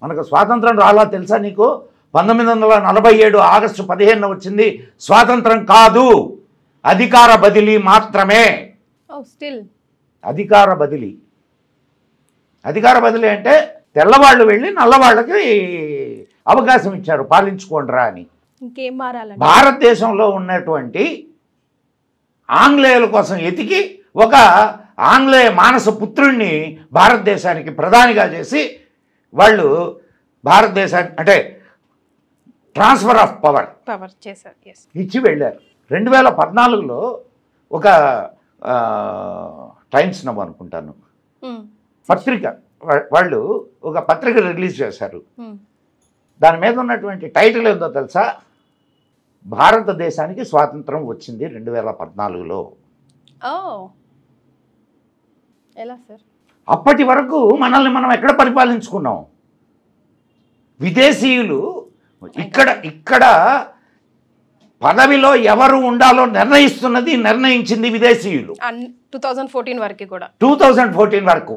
మనకు స్వాతంత్రం రాలా తెలుసా నీకు? 1947 ఆగస్టు 15 వచ్చింది. స్వాతంత్రం కాదు, అధికార బదిలీ మాత్రమే. అధికార బదిలీ. అధికార బదిలీ అంటే తెల్లవాళ్ళు వెళ్ళి నల్లవాళ్ళకి అవకాశం ఇచ్చారు, పాలించుకోండిరా అని. ఇంకేం మారాలండి? భారతదేశంలో ఉన్నటువంటి ఆంగ్లేయుల కోసం ఎతికి ఒక ఆంగ్లేయ మానస పుత్రుణ్ణి భారతదేశానికి ప్రధానిగా చేసి వాళ్ళు భారతదేశానికి అంటే ట్రాన్స్ఫర్ ఆఫ్ పవర్ చేశారు, ఇచ్చి వెళ్ళారు. 2014లో ఒక టైమ్స్ నవ్ అనుకుంటాను పత్రిక వాళ్ళు ఒక పత్రిక రిలీజ్ చేశారు. దాని మీద ఉన్నటువంటి టైటిల్ ఏందో తెలుసా? భారతదేశానికి స్వాతంత్రం వచ్చింది 2014లో. ఎలా సార్? అప్పటి వరకు మనల్ని మనం ఎక్కడ పరిపాలించుకున్నాం? విదేశీయులు ఇక్కడ పదవిలో ఎవరు ఉండాలో నిర్ణయించింది విదేశీయులు. 2014 వరకు కూడా 2014 వరకు